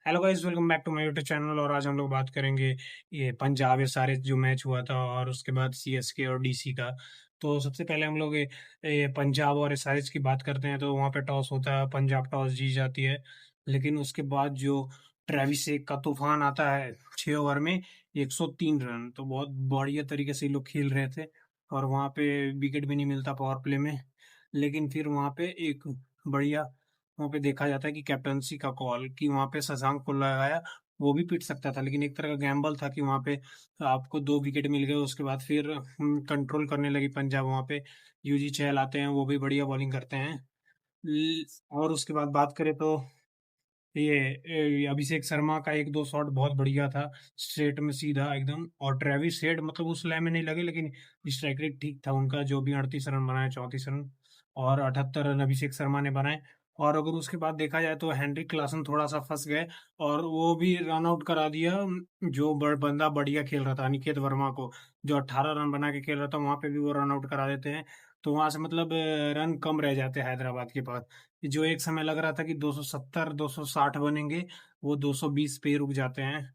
Hello guys, welcome back to my YouTube channel. और आज हम लोग बात करेंगे ये पंजाब एसआरएच जो मैच हुआ था और उसके बाद सीएसके और डीसी का। तो सबसे पहले हम लोग ये पंजाब और एसआरएच की बात करते हैं। तो वहाँ पे टॉस होता है, पंजाब टॉस जीत जाती है। लेकिन उसके बाद जो ट्रेविस हेग का तूफान आता है 6 ओवर में 103 रन, तो बहुत बढ़िया तरीके से ये लोग खेल रहे थे और वहाँ पे विकेट भी नहीं मिलता पावर प्ले में। लेकिन फिर वहाँ पे एक बढ़िया वहाँ पे देखा जाता है कि कैप्टनसी का कॉल कि वहाँ पे शशांक को लगाया, वो भी पिट सकता था, लेकिन एक तरह का गैम्बल था कि वहाँ पे आपको 2 विकेट मिल गए। उसके बाद फिर कंट्रोल करने लगी पंजाब। वहाँ पे यूजी चहल आते हैं, वो भी बढ़िया बॉलिंग करते हैं। और उसके बाद बात करें तो ये अभिषेक शर्मा का एक दो शॉट बहुत बढ़िया था, स्ट्रेट में सीधा एकदम। और ट्रेविस हेड मतलब उस लय में नहीं लगे, लेकिन स्ट्राइक रेट ठीक था उनका, जो भी 38 रन बनाए, 34 रन। और 78 रन अभिषेक शर्मा ने बनाए। और अगर उसके बाद देखा जाए तो हेनरिक क्लासन थोड़ा सा फंस गए और वो भी रन आउट करा दिया। जो बंदा बढ़िया खेल रहा था, अनिकेत वर्मा को, जो 18 रन बना के खेल रहा था, वहां पे भी वो रन आउट करा देते हैं। तो वहां से मतलब रन कम रह जाते हैं हैदराबाद के पास। जो एक समय लग रहा था कि 270 260 बनेंगे, वो 220 पे ही रुक जाते हैं।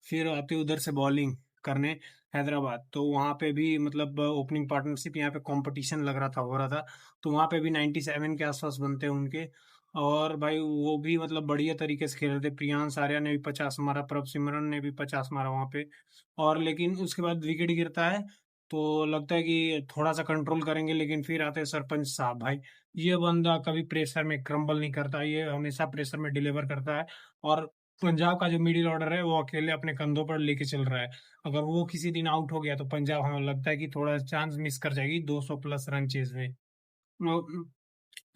फिर आते उधर से बॉलिंग करने हैदराबाद, तो वहां पे भी मतलब ओपनिंग पार्टनरशिप, यहाँ पे कंपटीशन लग रहा था, हो रहा था। तो वहां पे भी 97 के आसपास बनते हैं उनके। और भाई वो भी मतलब बढ़िया तरीके से खेल रहे थे। प्रियांश आर्या ने भी 50 मारा, प्रभ सिमरन ने भी 50 मारा वहां पे। और लेकिन उसके बाद विकेट गिरता है, तो लगता है कि थोड़ा सा कंट्रोल करेंगे, लेकिन फिर आते हैं सरपंच साहब। भाई ये बंदा कभी प्रेशर में क्रम्बल नहीं करता, ये हमेशा प्रेशर में डिलीवर करता है। और पंजाब का जो मिडिल ऑर्डर है वो अकेले अपने कंधों पर लेके चल रहा है। अगर वो किसी दिन आउट हो गया तो पंजाब, हमें लगता है कि थोड़ा चांस मिस कर जाएगी 200 प्लस रन चेज में।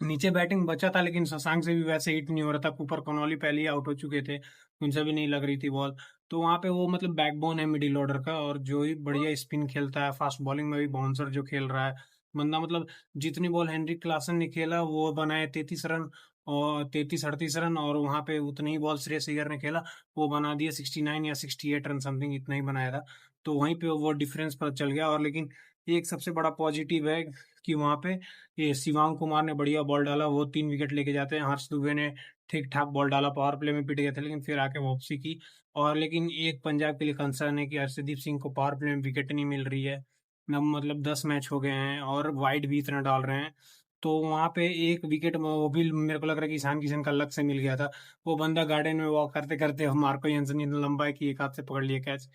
नीचे बैटिंग बचा था, लेकिन शशांक से भी वैसे हिट नहीं हो रहा था। कूपर कनौली पहले ही आउट हो चुके थे, उनसे भी नहीं लग रही थी बॉल। तो वहां पे वो मतलब बैकबोन है मिडिल ऑर्डर का, और जो ही बढ़िया स्पिन खेलता है, फास्ट बॉलिंग में भी बाउंसर जो खेल रहा है बंदा, मतलब जितनी बॉल हेनरिक क्लासन ने खेला वो बनाए 33 रन, और 33 38 रन। और वहां पे उतनी ही बॉल श्रेयस अय्यर ने खेला, वो बना दिया 69 या 68 रन समथिंग, इतना ही बनाया था। तो वहीं पे वो डिफरेंस पता चल गया। और लेकिन एक सबसे बड़ा पॉजिटिव है कि वहां पे ये शिवांग कुमार ने बढ़िया बॉल डाला, वो 3 विकेट लेके जाते हैं। हर्ष दुबे ने ठीक ठाक बॉल डाला, पावर प्ले में पिट गए थे, लेकिन फिर आके वापसी की। और लेकिन एक पंजाब के लिए कंसर्न है कि हर्षदीप सिंह को पावर प्ले में विकेट नहीं मिल रही है। अब मतलब 10 मैच हो गए हैं और वाइड भी इतना डाल रहे हैं। तो वहां पे एक विकेट वो भी मेरे को लग रहा है कि ईशान किशन का लक से मिल गया था। वो बंदा गार्डन में वॉक करते करते मार्को यंसन ने लंबा है कि एक हाथ से पकड़ लिया कैच।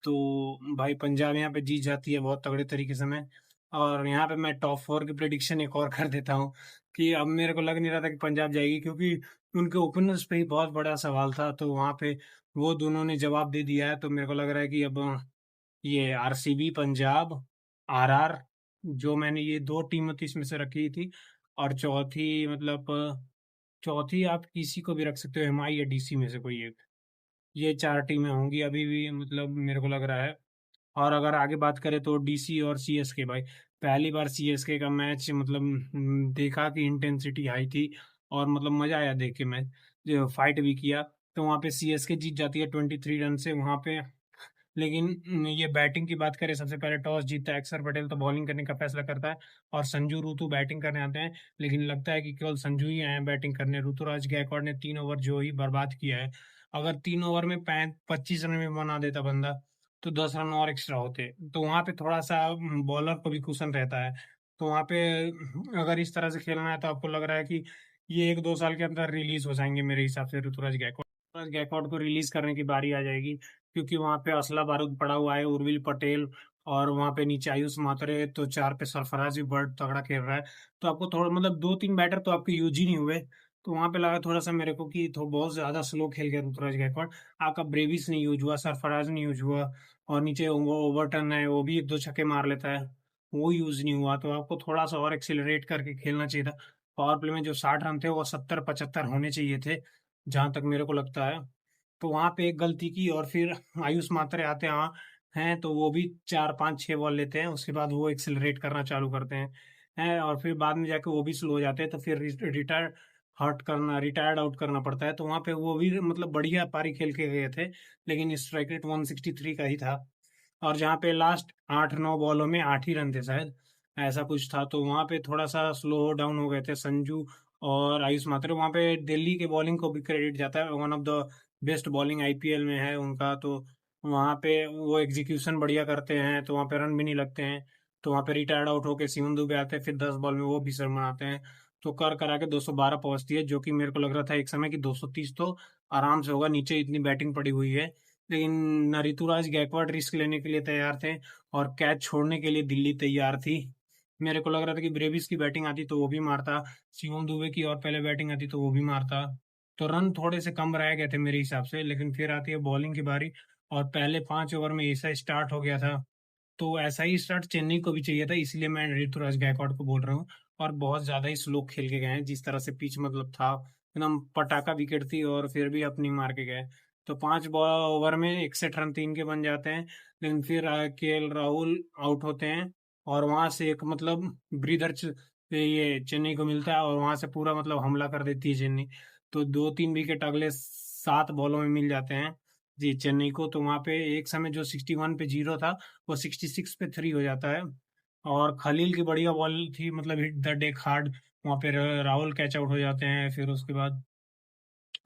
तो भाई पंजाब यहाँ पे जीत जाती है बहुत तगड़े तरीके से। मैं और यहाँ पे मैं टॉप 4 की प्रेडिक्शन एक और कर देता हूँ कि अब मेरे को लग नहीं रहा था कि पंजाब जाएगी, क्योंकि उनके ओपनर्स पे ही बहुत बड़ा सवाल था। तो वहाँ पे वो दोनों ने जवाब दे दिया है। तो मेरे को लग रहा है कि अब ये आरसीबी, पंजाब, आरआर, जो मैंने ये दो टीम तो इसमें से रखी थी। और चौथी मतलब चौथी आप किसी को भी रख सकते हो, एमआई या डीसी में से कोई एक। ये 4 टीमें होंगी अभी भी, मतलब मेरे को लग रहा है। और अगर आगे बात करें तो डीसी और सीएसके, भाई पहली बार सीएसके का मैच मतलब देखा कि इंटेंसिटी हाई थी और मतलब मजा आया देख के मैच, जो फाइट भी किया। तो वहाँ पे सीएसके जीत जाती है 23 रन से वहाँ पे। लेकिन ये बैटिंग की बात करें, सबसे पहले टॉस जीतता है अक्षर पटेल, तो बॉलिंग करने का फैसला करता है और संजू ऋतु बैटिंग करने आते हैं। लेकिन लगता है कि केवल संजू ही आए हैं बैटिंग करने। ऋतुराज गायकवाड़ ने 3 ओवर जो ही बर्बाद किया है। अगर 3 ओवर में 25 रन में बना देता बंदा, तो 10 रन और एक्स्ट्रा होते। तो वहां पे थोड़ा सा बॉलर को भी कुशन रहता है। तो वहां पे अगर इस तरह से खेलना है तो आपको लग रहा है कि ये 1 2 साल के अंदर रिलीज हो जाएंगे मेरे हिसाब से ऋतुराज गायकवाड़ को रिलीज करने की बारी आ जाएगी। क्योंकि वहां पे असला बारूद पड़ा हुआ है, उर्विल पटेल, और वहां पे नीचे आयुष मात्रे, तो 4 पे सरफराज भी बड़ तगड़ा खेल रहा है। तो आपको थोड़ा मतलब 2 3 बैटर तो आपके यूज ही नहीं हुए। तो वहां पे लगा थोड़ा सा मेरे को कि बहुत ज्यादा स्लो खेल गया ऋतुराज गायकवाड़। आपका ब्रेविस नहीं यूज हुआ, सरफराज नहीं यूज हुआ, और नीचे वो ओवरटन है, वो भी एक दो छक्के मार लेता है, वो यूज नहीं हुआ। तो आपको थोड़ा सा और एक्सिलरेट करके खेलना चाहिए था। पावर प्ले में जो 60 रन थे वो 70 75 होने चाहिए थे, जहां तक मेरे को लगता है। तो वहां पे एक गलती की, और फिर आयुष मात्रे आते हैं तो वो भी 4 5 6 बॉल लेते हैं। उसके बाद वो एक्सिलरेट करना चालू करते हैं और फिर बाद में जाके वो भी स्लो हो जाते हैं। तो फिर रिटायर्ड आउट करना पड़ता है। तो वहां पे वो भी मतलब बढ़िया पारी खेल के गए थे, लेकिन स्ट्राइक रेट 163 का ही था। और जहाँ पे लास्ट 8 9 बॉलों में 8 ही रन थे शायद, ऐसा कुछ था। तो वहां पे थोड़ा सा स्लो डाउन हो गए थे संजू और आयुष मात्रे। वहाँ पे दिल्ली के बॉलिंग को भी क्रेडिट जाता है, one of the best bowling IPL में है उनका। तो वहाँ पे वो एग्जीक्यूशन बढ़िया करते हैं, तो वहाँ पे रन भी नहीं लगते हैं। तो वहाँ पे रिटायर्ड आउट होके शिवम दुबे आते हैं, फिर 10 बॉल में वो 20 रन बनाते हैं। तो कर करा के 212 पहुंचती है, जो कि मेरे को लग रहा था एक समय कि 230 तो आराम से होगा, नीचे इतनी बैटिंग पड़ी हुई है। लेकिन न ऋतुराज गायकवाड़ रिस्क लेने के लिए तैयार थे, और कैच छोड़ने के लिए दिल्ली तैयार थी। मेरे को लग रहा था कि ब्रेविस की बैटिंग आती तो वो भी मारता, शिवम दुबे की और पहले बैटिंग आती तो वो भी मारता। तो रन थोड़े से कम रह गए थे मेरे हिसाब से, लेकिन फिर आती है बॉलिंग की बारी, और पहले 5 ओवर में ऐसा स्टार्ट हो गया था। तो ऐसा ही स्टार्ट चेन्नई को भी चाहिए था, इसलिए मैं ऋतुराज गायकवाड़ को बोल रहा हूँ। और बहुत ज्यादा ही स्लो खेल के गए हैं, जिस तरह से पिच मतलब था, एकदम पटाखा विकेट थी, और फिर भी अपनी मार के गए। तो 5 ओवर में 61 रन तीन के बन जाते हैं। लेकिन फिर केएल राहुल आउट होते हैं, और वहां से एक मतलब ब्रीदर ये चेन्नई को मिलता है, और वहां से पूरा मतलब हमला कर देती है चेन्नई। तो 2-3 विकेट अगले 7 बॉलों में मिल जाते हैं जी चेन्नई को। तो वहां पे एक समय जो 61 पे 0 था, वो 66 पे 3 हो जाता है। और खलील की बढ़िया बॉल थी, मतलब हिट द डेक हार्ड। वहां पे राहुल कैच आउट हो जाते हैं। फिर उसके बाद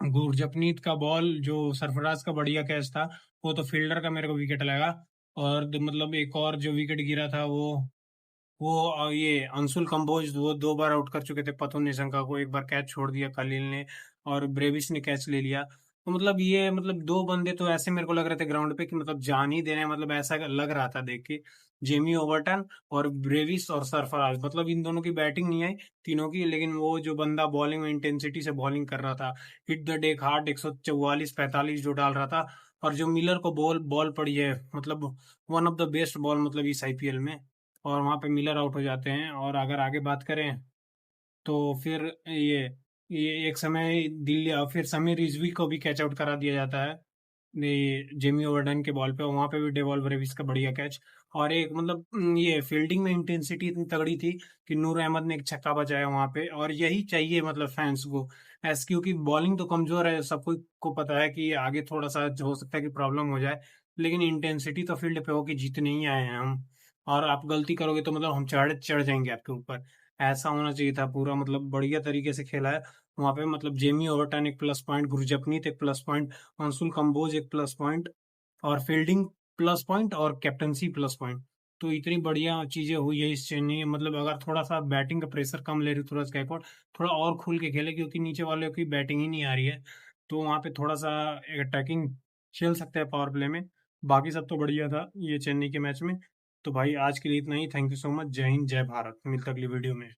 गुरजपनीत का बॉल जो सरफराज का बढ़िया कैच था, वो तो फील्डर का मेरे को विकेट लगा। और मतलब एक और जो विकेट गिरा था, वो ये अंशुल कंबोज, वो 2 बार आउट कर चुके थे पथुन निशंका को, एक बार कैच छोड़ दिया खलील ने, और ब्रेविस ने कैच ले लिया। तो मतलब ये मतलब 2 बंदे तो ऐसे मेरे को लग रहे थे ग्राउंड पे कि मतलब जान ही देने, मतलब ऐसा लग रहा था देख के। जेमी ओवर्टन और ब्रेविस और सरफराज, मतलब इन दोनों की बैटिंग नहीं आई तीनों की, लेकिन वो जो बंदा बॉलिंग में इंटेंसिटी से बॉलिंग कर रहा था, हिट द डेक हार्ड 144-45 जो डाल रहा था। और जो मिलर को बॉल बॉल पड़ी है, मतलब one of the best ball मतलब इस आईपीएल में। और वहां पे मिलर आउट हो जाते हैं। और अगर आगे बात करें, तो फिर ये एक समय दिल्ली, और फिर समीर रिजवी को भी कैच आउट करा दिया जाता है, ये जेमी ओवर्डन के बॉल पे। वहां पे भी डेवॉल ब्रेविस का बढ़िया कैच। और एक मतलब ये फील्डिंग में इंटेंसिटी इतनी तगड़ी थी कि नूर अहमद ने एक छक्का बचाया वहां पे, और यही चाहिए मतलब फैंस को। ऐस क्योंकि बॉलिंग तो कमजोर है, सबको को पता है कि आगे थोड़ा सा हो सकता है कि प्रॉब्लम हो जाए, लेकिन इंटेंसिटी तो फील्ड पे हो कि जीतने ही आए हैं हम। और आप गलती करोगे तो मतलब हम चढ़ चढ़ जाएंगे आपके ऊपर। ऐसा होना चाहिए था पूरा, मतलब बढ़िया तरीके से खेला है वहां पे। मतलब जेमी ओवर्टन एक प्लस पॉइंट, गुरजपनीत एक प्लस पॉइंट, अंशुल कंबोज एक प्लस पॉइंट, और फील्डिंग प्लस पॉइंट, और कैप्टनसी प्लस पॉइंट। तो इतनी बढ़िया चीजें हुई है इस चेन्नई, मतलब अगर थोड़ा सा बैटिंग का प्रेशर कम ले ऋतुराज गायकवाड़, थोड़ा और खुल के खेले, क्योंकि नीचे वालों की बैटिंग ही नहीं आ रही है। तो वहां पे थोड़ा सा अटैकिंग खेल सकते हैं पावर प्ले में। बाकी सब तो बढ़िया था ये चेन्नई के मैच में। तो भाई आज के लिए इतना ही। Thank you so much. जय हिंद, जय भारत। मिलते अगली वीडियो में।